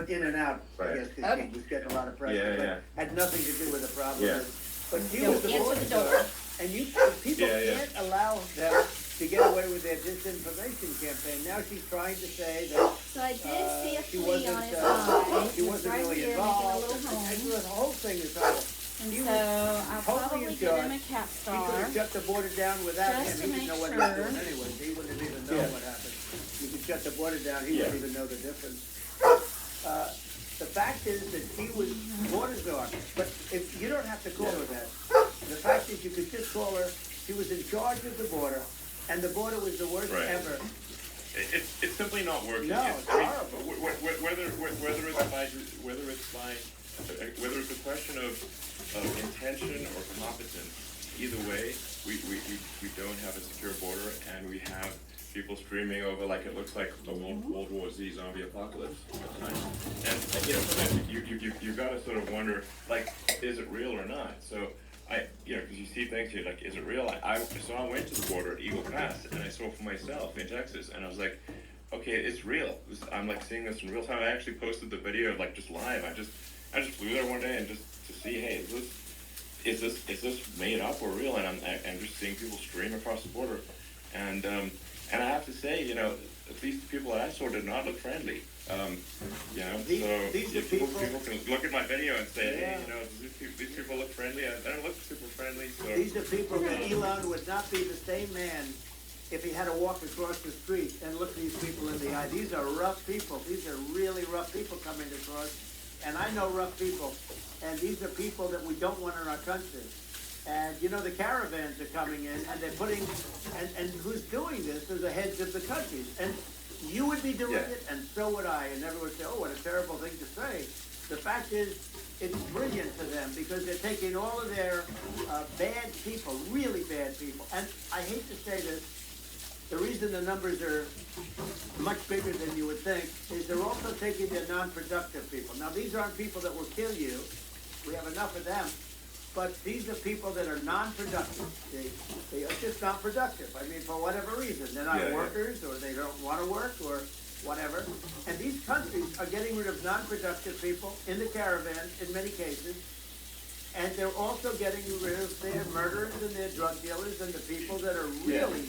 in and out, I Right. guess, because Okay. she was getting a lot of pressure. Yeah, but yeah. Had nothing to do with the problem. Yeah. But he Don't was the answer border the door. guard, and people Yeah, yeah. can't allow them to get away with their disinformation campaign. Now she's trying to say that So I did see a she flea wasn't, on his eye. she He was wasn't right really here making a involved. little And home. the whole thing is horrible. And He so was I'll totally probably in get him a charge. cat He could star. have shut the border down without Just him. to He didn't make know what he was sure. doing anyways. He wouldn't have even known Yeah. what happened. You could shut the border down. He Yeah. wouldn't even know the difference. The fact is that she was border guard. But if you don't have to call her that. The fact is you could just call her. She was in charge of the border, and the border was the worst Right. ever. It's simply not working. No, It's- it's I mean, horrible. whether it's a question of intention or competence, either way, we don't have a secure border, and we have people streaming over like it looks like a World War Z zombie apocalypse at times. And you've got to sort of wonder, like, is it real or not? So because you see things here like, is it real? So I went to the border at Eagle Pass, and I saw for myself in Texas, and I was like, okay, it's real. I'm like seeing this in real time. I actually posted the video like just live. I just flew there one day and just to see, hey, is this made up or real? And I'm just seeing people stream across the border, and I have to say, at least the people that I saw did not look friendly. These so are people people- can look at my video and say, Yeah. hey, these people look friendly. They don't look super friendly. So These are people that Elon would not be the same man if he had to walk across the street and look these people in the eye. These are rough people. These are really rough people coming across. And I know rough people. And these are people that we don't want in our country. And the caravans are coming in and they're putting, and who's doing this are the heads of the countries. And you would be doing Yeah. it, and so would I. And everyone would say, oh, what a terrible thing to say. The fact is, it's brilliant to them because they're taking all of their bad people, really bad people. And I hate to say this, the reason the numbers are much bigger than you would think is they're also taking their non-productive people. Now, these aren't people that will kill you. We have enough of them. But these are people that are non-productive. They are just not productive. I mean, for whatever reason. They're not Yeah, yeah. workers, or they don't want to work, or whatever. And these countries are getting rid of non-productive people in the caravans in many cases. And they're also getting rid of their murderers and their drug dealers and the people that are really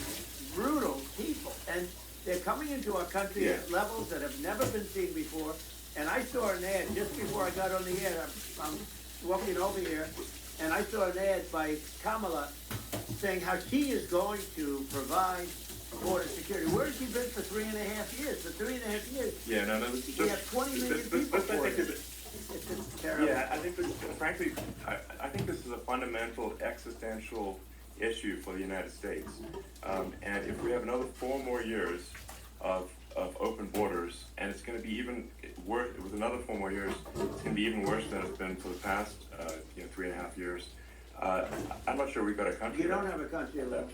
brutal people. And they're coming into our country Yeah. at levels that have never been seen before. And I saw an ad just before I got on the air. I'm walking over here, and I saw an ad by Kamala saying how she is going to provide border security. Where has she been for 3.5 years? For 3.5 years, yeah, no, we have 20 million people for it. is It's just terrible. Yeah, I think this, frankly, I think this is a fundamental existential issue for the United States. And if we have another 4 more years of open borders, and it's going to be even worse with another 4 more years, it's going to be even worse than it's been for the past 3.5 years. I'm not sure we've got a country. You don't have a country left.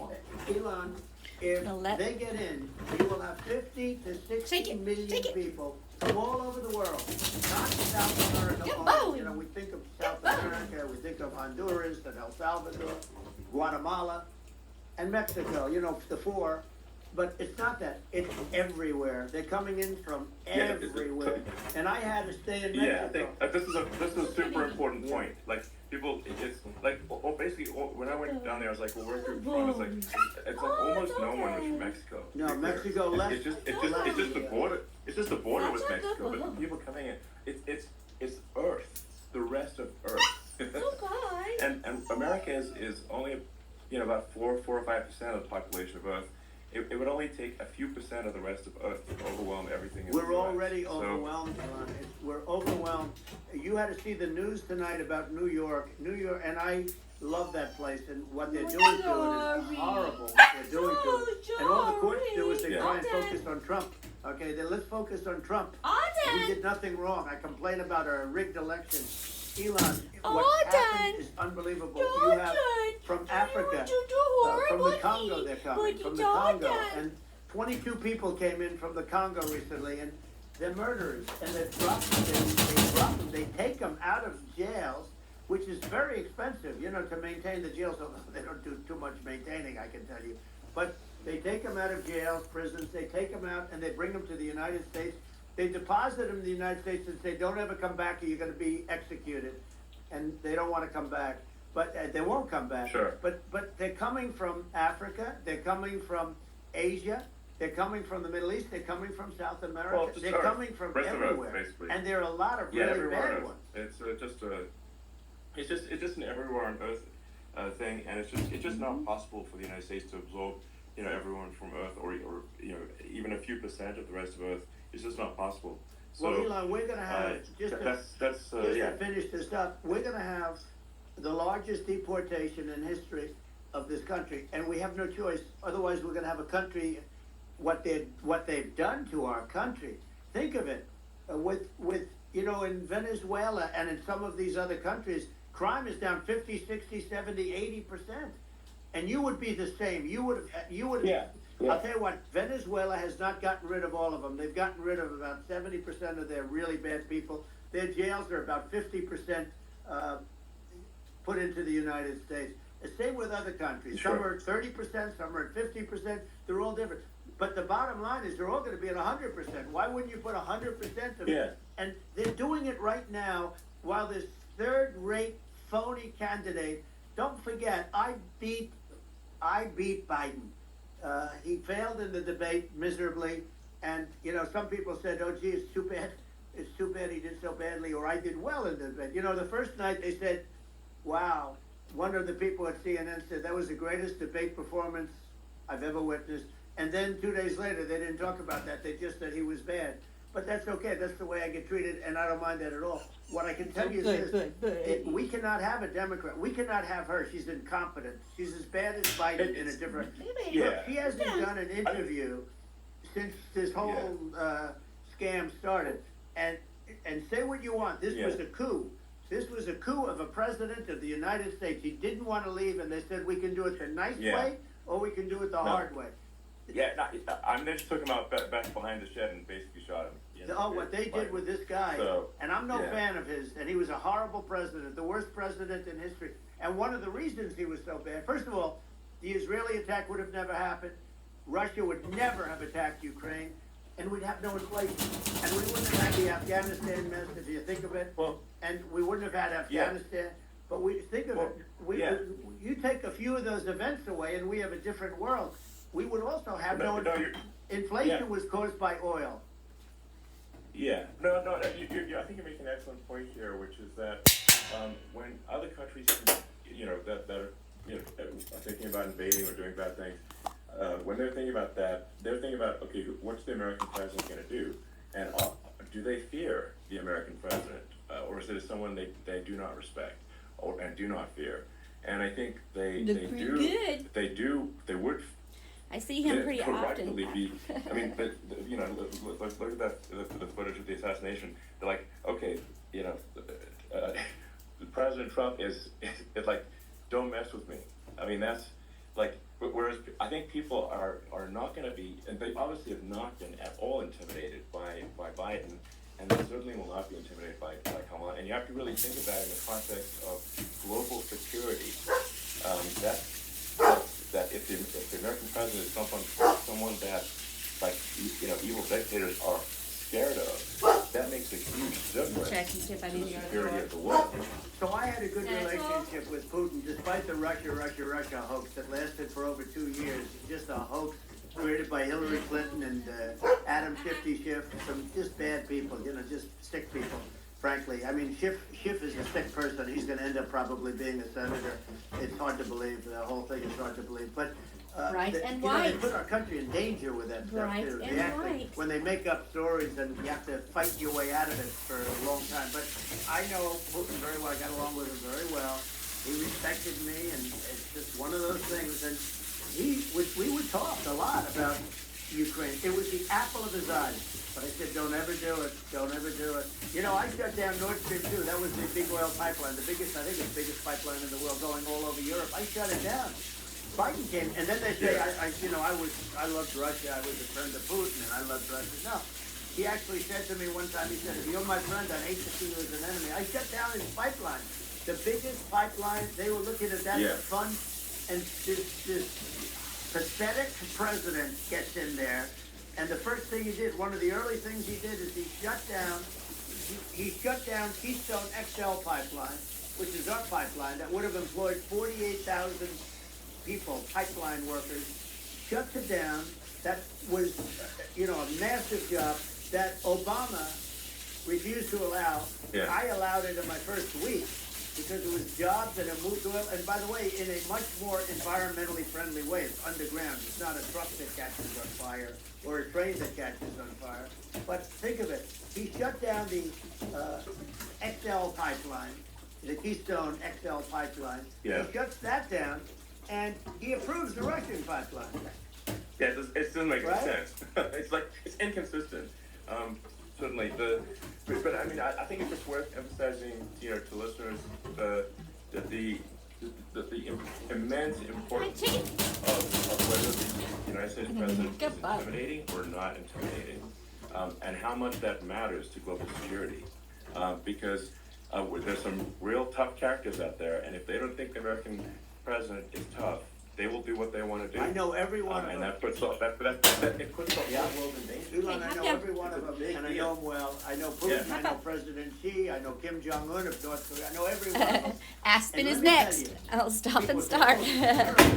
Elon, if Now let- they get in, you will have 50 to 60 Take it, million take it. people from all over the world, not South America Get only. bone. We think of South Get bone. America, we think of Honduras and El Salvador, Guatemala, and Mexico, the 4. But it's not that. It's everywhere. They're coming in from Yeah, it's- everywhere. And I had to stay in Mexico. Yeah, I think this is a super important point. Like people, it's like basically when I went down there, I was like, well, where are you from? It's like almost no one was from Mexico. No, to be clear. Mexico left. It's just the border. It's just the border with Mexico. But the people coming in, it's Earth, the rest of Earth. And America is only about 4 or 5% of the population of Earth. It would only take a few percent of the rest of Earth to overwhelm everything. In the We're US. already So- overwhelmed, Ron. We're overwhelmed. You had to see the news tonight about New York, and I love that place, and what they're doing to it is horrible. What they're doing to it, and all the courts do is they try and focus on Trump. Okay, then let's focus on Trump. We did nothing wrong. I complain about a rigged election. Elon, what happened is unbelievable. You have from Africa, from the Congo, they're coming, from the Congo, and 22 people came in from the Congo recently, and they're murderers, and they drop them, they take them out of jails, which is very expensive, to maintain the jails, so they don't do too much maintaining, I can tell you. But they take them out of jails, prisons, they take them out, and they bring them to the United States, They deposit them in the United States and say, don't ever come back or you're gonna be executed. And they don't wanna come back, but they won't come back. Sure. But they're coming from Africa, they're coming from Asia, they're coming from the Middle East, they're coming from South America, Well, they're coming from rest of Earth, everywhere. basically. And there are a lot of Yeah, really everywhere bad on ones. Earth. It's just an everywhere on Earth thing, and it's just not possible for the United States to absorb, everyone from Earth, or even a few percent of the rest of Earth. It's just not possible. So, Well, Elon, we're gonna have, to finish this up, we're gonna have the largest deportation in history of this country, and we have no choice. Otherwise, we're gonna have a country, what they've done to our country. Think of it, with in Venezuela and in some of these other countries, crime is down 50, 60, 70, 80%. And you would be the same. You would. Yeah. I'll tell you what, Venezuela has not gotten rid of all of them. They've gotten rid of about 70% of their really bad people. Their jails are about 50% put into the United States. The same with other countries. Sure. Some are at 30%, some are at 50%. They're all different. But the bottom line is they're all going to be at 100%. Why wouldn't you put 100% of it? Yeah. And they're doing it right now while this third-rate phony candidate. Don't forget, I beat Biden. He failed in the debate miserably, and some people said, "Oh, gee, it's too bad. It's too bad he did so badly," or "I did well in the debate." The first night they said, "Wow." One of the people at CNN said that was the greatest debate performance I've ever witnessed. And then 2 days later, they didn't talk about that. They just said he was bad. But that's okay. That's the way I get treated, and I don't mind that at all. What I can tell you is this: we cannot have a Democrat. We cannot have her. She's incompetent. She's as bad as Biden in a different. Yeah. Look, she hasn't done an interview since this whole scam started. And say what you want. This was a coup. This was a coup of a president of the United States. He didn't want to leave, and they said we can do it the nice way, or we can do it the hard way. Yeah, they just took him out back behind the shed and basically shot him. What they did with this guy, and I'm no fan of his, and he was a horrible president, the worst president in history. And one of the reasons he was so bad, first of all, the Israeli attack would have never happened. Russia would never have attacked Ukraine, and we'd have no inflation. And we wouldn't have had the Afghanistan mess, if you think of it. Well, and we wouldn't have had Afghanistan. But we think of it. You take a few of those events away, and we have a different world. We would also have inflation was caused by oil. Yeah, no. I think you make an excellent point here, which is that when other countries, that are thinking about invading or doing bad things, when they're thinking about that, they're thinking about, okay, what's the American president going to do, and do they fear the American president, or is it someone they do not respect and do not fear? And I think they would. I see him pretty often. I mean, look at the footage of the assassination. They're like, okay, President Trump is like, don't mess with me. I mean, that's like, whereas I think people are not going to be, and they obviously have not been at all intimidated by Biden, and they certainly will not be intimidated by Kamala. And you have to really think about it in the context of global security. That if the American president is someone that, like, evil dictators are scared of, that makes a huge difference to the security of the world. So I had a good relationship with Putin, despite the Russia hoax that lasted for over 2 years. Just a hoax created by Hillary Clinton and Adam Schiff, some just bad people, just sick people. Frankly, I mean, Schiff is a sick person. He's going to end up probably being a senator. It's hard to believe. The whole thing is hard to believe. But they put our country in danger with that stuff too. When they make up stories, and you have to fight your way out of it for a long time. But I know Putin very well. I got along with him very well. He respected me, and it's just one of those things. And we would talk a lot about Ukraine. It was the apple of his eyes. But I said, don't ever do it. Don't ever do it. I shut down Nord Stream 2. That was the big oil pipeline, the biggest pipeline in the world going all over Europe. I shut it down. Biden came, and then they say, I loved Russia. I was a friend of Putin, and I loved Russia. No. He actually said to me one time, he said, if you're my friend, I'd hate to see you as an enemy. I shut down his pipeline. The biggest pipeline, they were looking at that for fun, and this pathetic president gets in there And the first thing he did, one of the early things he did is he shut down Keystone XL pipeline, which is our pipeline, that would have employed 48,000 people, pipeline workers. Shuts it down. That was, a massive job that Obama refused to allow. Yeah. I allowed it in my first week because it was jobs and it moved to oil. And by the way, in a much more environmentally friendly way. It's underground. It's not a truck that catches on fire or a train that catches on fire. But think of it. He shut down the XL pipeline, the Keystone XL pipeline. Yeah. He shuts that down, and he approves the Russian pipeline. Yeah, it doesn't make Right? sense. It's inconsistent. Certainly, but I mean, I think it's just worth emphasizing, to listeners, the immense importance of whether the United States president is intimidating or not intimidating, and how much that matters to global security. Because there's some real tough characters out there, and if they don't think the American president is tough, they will do what they want to do. I know every one of and them. that puts off it puts off the whole world in danger. Elon, I know every one of them, and I know them well. I know Putin, Yeah. I know President Xi, I know Kim Jong-un of North Korea, I know every one of them. Aspen And is let me tell next. you, I'll stop and people say, start. "Oh,